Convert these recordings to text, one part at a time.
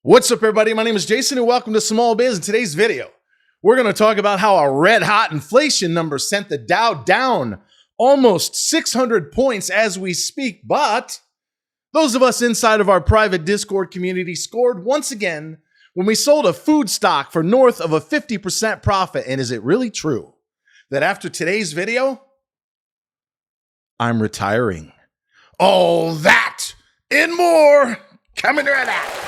What's up, everybody? My name is Jason, and welcome to Small Biz. In today's video, we're going to talk about how a red-hot inflation number sent the Dow down almost 600 points as we speak. But those of us inside of our private Discord community scored once again when we sold a food stock for north of a 50% profit. And is it really true that after today's video, I'm retiring? All that and more coming right up.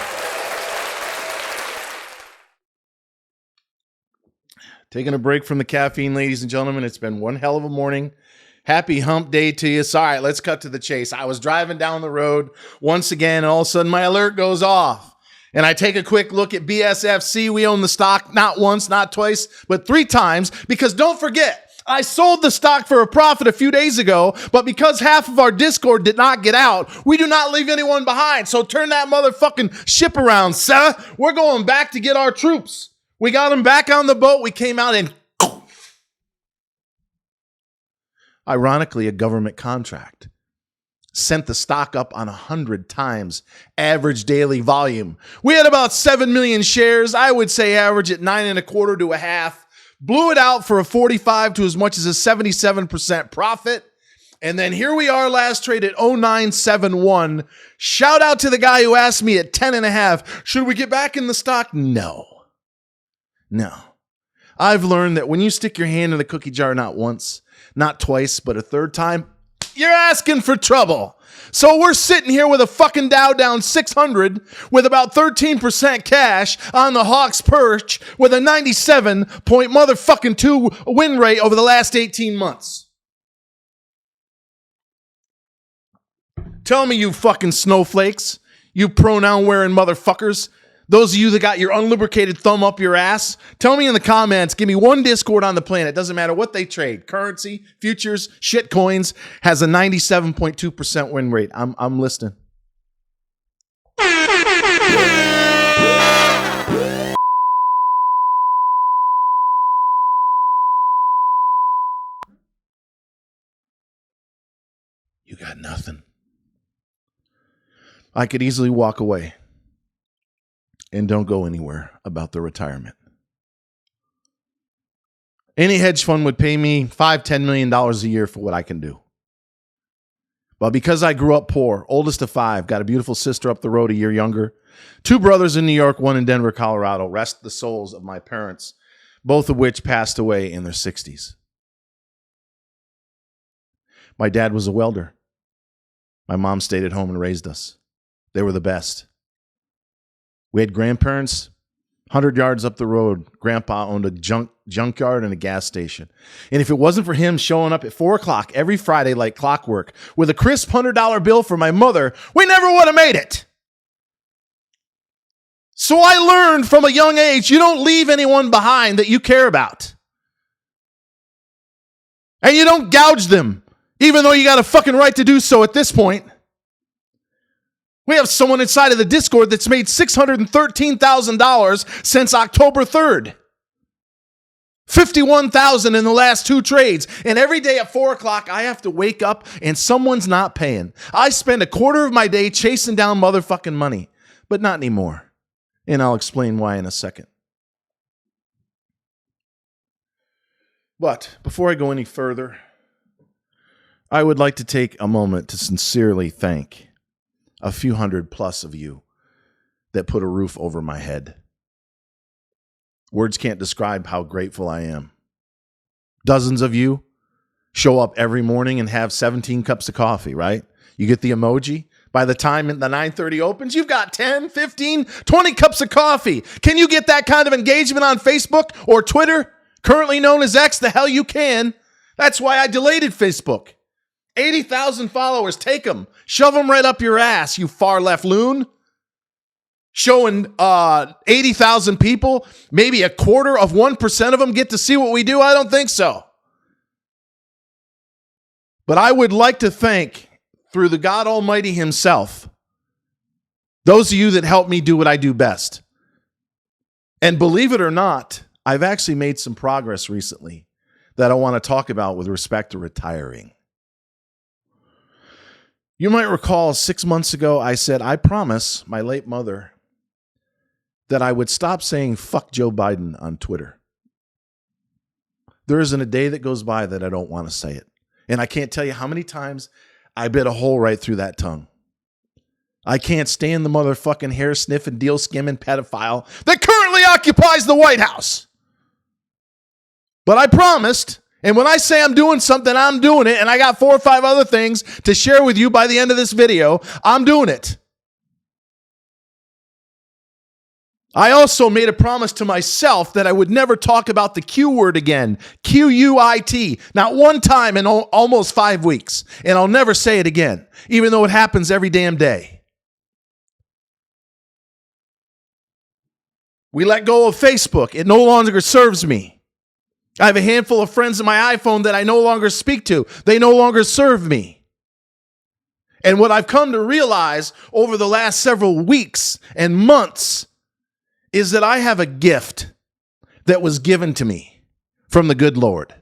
Taking a break from the caffeine, ladies and gentlemen. It's been one hell of a morning. Happy hump day to you. So, all right, let's cut to the chase. I was driving down the road once again, and all of a sudden my alert goes off. And I take a quick look at BSFC. We own the stock not once, not twice, but 3 times. Because don't forget, I sold the stock for a profit a few days ago, but because half of our Discord did not get out, we do not leave anyone behind. So turn that motherfucking ship around, sir. We're going back to get our troops. We got them back on the boat. We came out and ironically, a government contract sent the stock up on 100 times average daily volume. We had about 7 million shares. I would say average at 9.25 to a half. Blew it out for a 45 to as much as a 77% profit. And then here we are last trade at 0971. Shout out to the guy who asked me at 10.5. Should we get back in the stock? No. I've learned that when you stick your hand in the cookie jar not once, not twice, but a third time, you're asking for trouble. So we're sitting here with a fucking Dow down 600 with about 13% cash on the Hawks perch with a 97 point motherfucking 2 win rate over the last 18 months. Tell me, you fucking snowflakes, you pronoun wearing motherfuckers, those of you that got your unlubricated thumb up your ass, tell me in the comments, give me one Discord on the planet, doesn't matter what they trade, currency, futures, shit coins, has a 97.2% win rate. I'm listening. You got nothing. I could easily walk away and don't go anywhere about the retirement. Any hedge fund would pay me $5-10 million a year for what I can do. But because I grew up poor, oldest of 5, got a beautiful sister up the road a year younger, 2 brothers in New York, 1 in Denver, Colorado, rest the souls of my parents, both of which passed away in their 60s. My dad was a welder. My mom stayed at home and raised us. They were the best. We had grandparents 100 yards up the road. Grandpa owned a junkyard and a gas station. And if it wasn't for him showing up at 4 o'clock every Friday like clockwork with a crisp $100 bill for my mother, we never would have made it. So I learned from a young age, you don't leave anyone behind that you care about. And you don't gouge them, even though you got a fucking right to do so at this point. We have someone inside of the Discord that's made $613,000 since October 3rd. $51,000 in the last 2 trades. And every day at 4 o'clock, I have to wake up and someone's not paying. I spend a quarter of my day chasing down motherfucking money, but not anymore. And I'll explain why in a second. But before I go any further, I would like to take a moment to sincerely thank a few hundred plus of you that put a roof over my head. Words can't describe how grateful I am. Dozens of you show up every morning and have 17 cups of coffee, right? You get the emoji. By the time the 9:30 opens, you've got 10, 15, 20 cups of coffee. Can you get that kind of engagement on Facebook or Twitter, currently known as X? The hell you can. That's why I deleted Facebook. 80,000 followers, take them. Shove them right up your ass, you far left loon. Showing 80,000 people, maybe a quarter of 1% of them get to see what we do? I don't think so. But I would like to thank, through the God Almighty himself, those of you that help me do what I do best. And believe it or not, I've actually made some progress recently that I want to talk about with respect to retiring. You might recall 6 months ago, I said, I promise my late mother that I would stop saying fuck Joe Biden on Twitter. There isn't a day that goes by that I don't want to say it. And I can't tell you how many times I bit a hole right through that tongue. I can't stand the motherfucking hair sniffing, deal skimming pedophile that currently occupies the White House. But I promised, and when I say I'm doing something, I'm doing it, and I got 4 or 5 other things to share with you by the end of this video. I'm doing it. I also made a promise to myself that I would never talk about the Q word again. Q-U-I-T. Not one time in almost 5 weeks. And I'll never say it again, even though it happens every damn day. We let go of Facebook. It no longer serves me. I have a handful of friends in my iPhone that I no longer speak to. They no longer serve me. And what I've come to realize over the last several weeks and months is that I have a gift that was given to me from the good Lord.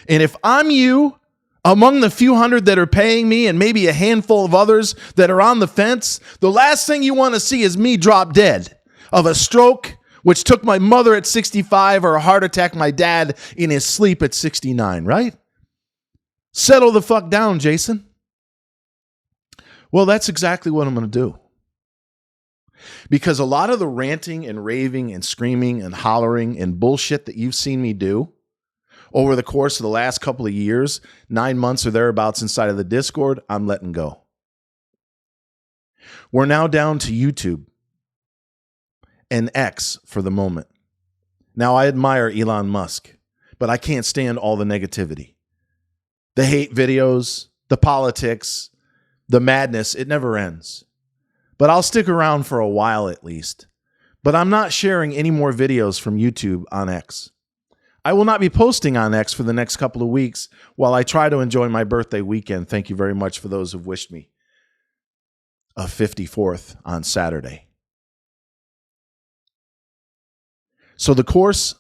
And if I'm you, among the few hundred that are paying me and maybe a handful of others that are on the fence, the last thing you want to see is me drop dead of a stroke, which took my mother at 65, or a heart attack my dad in his sleep at 69, right? Settle the fuck down, Jason. Well, that's exactly what I'm going to do. Because a lot of the ranting and raving and screaming and hollering and bullshit that you've seen me do over the course of the last couple of years, 9 months or thereabouts inside of the Discord, I'm letting go. We're now down to YouTube and X for the moment. Now, I admire Elon Musk, but I can't stand all the negativity. The hate videos, the politics, the madness, it never ends. But I'll stick around for a while at least. But I'm not sharing any more videos from YouTube on X. I will not be posting on X for the next couple of weeks while I try to enjoy my birthday weekend. Thank you very much for those who've wished me a 54th on Saturday. So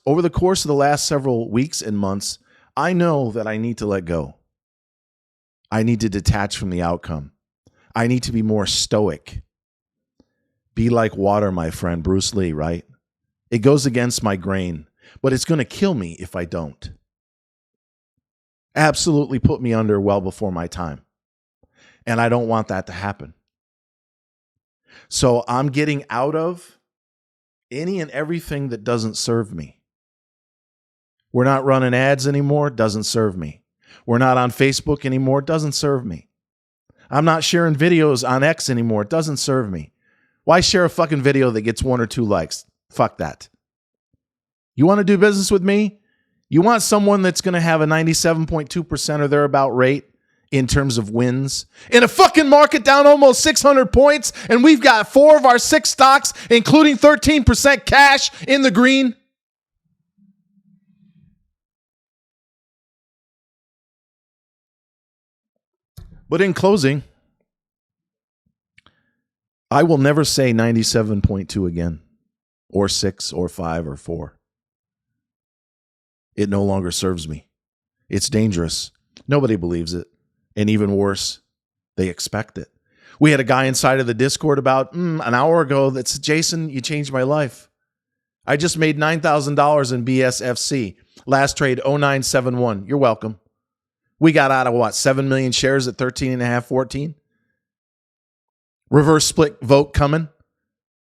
over the course of the last several weeks and months, I know that I need to let go. I need to detach from the outcome. I need to be more stoic. Be like water, my friend, Bruce Lee, right? It goes against my grain, but it's going to kill me if I don't. Absolutely put me under well before my time. And I don't want that to happen. So I'm getting out of any and everything that doesn't serve me. We're not running ads anymore, doesn't serve me. We're not on Facebook anymore, doesn't serve me. I'm not sharing videos on X anymore, doesn't serve me. Why share a fucking video that gets 1 or 2 likes? Fuck that. You want to do business with me? You want someone that's going to have a 97.2% or thereabout rate in terms of wins? In a fucking market down almost 600 points, and we've got 4 of our 6 stocks, including 13% cash, in the green? But in closing, I will never say 97.2 again, or 6, or 5, or 4. It no longer serves me. It's dangerous. Nobody believes it. And even worse, they expect it. We had a guy inside of the Discord about an hour ago that said, Jason, you changed my life. I just made $9,000 in BSFC. Last trade, 0971. You're welcome. We got out of 7 million shares at 13.5, 14? Reverse split vote coming.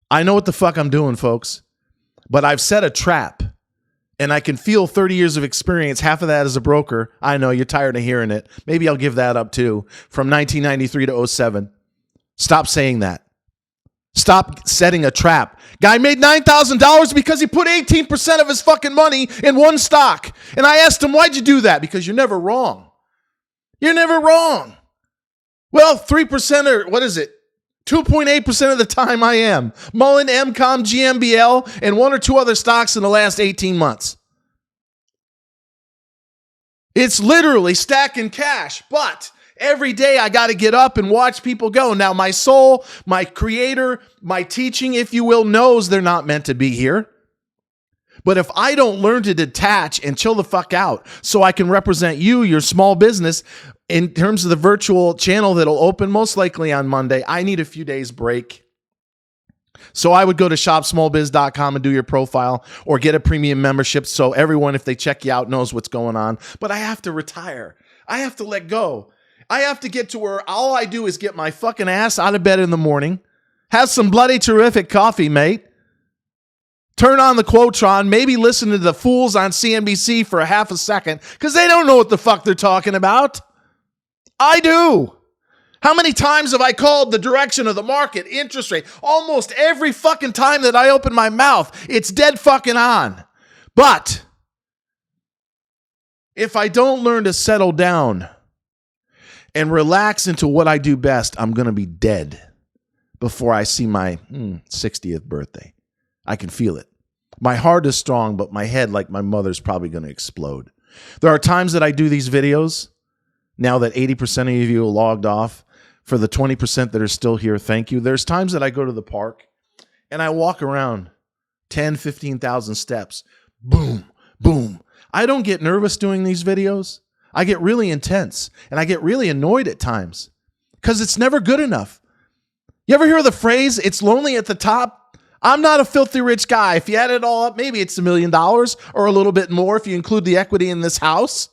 I know what the fuck I'm doing, folks. But I've set a trap. And I can feel 30 years of experience, half of that as a broker. I know you're tired of hearing it. Maybe I'll give that up too. From 1993 to 07. Stop saying that. Stop setting a trap. Guy made $9,000 because he put 18% of his fucking money in one stock. And I asked him, why'd you do that? Because you're never wrong. You're never wrong. Well, 3% or what is it? 2.8% of the time I am. Mullen, MCOM, GMBL, and 1 or 2 other stocks in the last 18 months. It's literally stacking cash, but every day I got to get up and watch people go. Now, my soul, my creator, my teaching, if you will, knows they're not meant to be here. But if I don't learn to detach and chill the fuck out so I can represent you, your small business, in terms of the virtual channel that'll open most likely on Monday, I need a few days break. So I would go to shopsmallbiz.com and do your profile or get a premium membership so everyone, if they check you out, knows what's going on. But I have to retire. I have to let go. I have to get to where all I do is get my fucking ass out of bed in the morning, have some bloody terrific coffee, mate, turn on the Quotron, maybe listen to the fools on CNBC for a half a second because they don't know what the fuck they're talking about. I do. How many times have I called the direction of the market, interest rate? Almost every fucking time that I open my mouth, it's dead fucking on. But if I don't learn to settle down and relax into what I do best, I'm going to be dead before I see my 60th birthday. I can feel it. My heart is strong, but my head, like my mother's, probably going to explode. There are times that I do these videos. Now that 80% of you are logged off, for the 20% that are still here, thank you. There's times that I go to the park and I walk around 10, 15,000 steps. Boom, boom. I don't get nervous doing these videos. I get really intense and I get really annoyed at times because it's never good enough. You ever hear the phrase, it's lonely at the top? I'm not a filthy rich guy. If you add it all up, maybe it's $1 million or a little bit more if you include the equity in this house.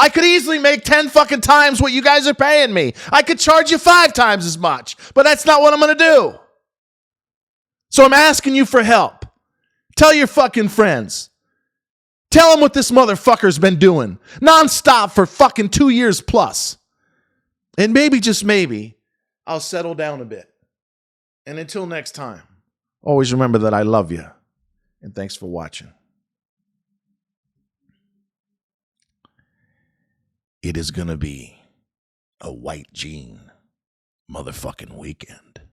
I could easily make 10 fucking times what you guys are paying me. I could charge you 5 times as much, but that's not what I'm going to do. So I'm asking you for help. Tell your fucking friends. Tell them what this motherfucker's been doing nonstop for fucking 2 years plus. And maybe, just maybe, I'll settle down a bit. And until next time, always remember that I love you. And thanks for watching. It is going to be a white jean motherfucking weekend.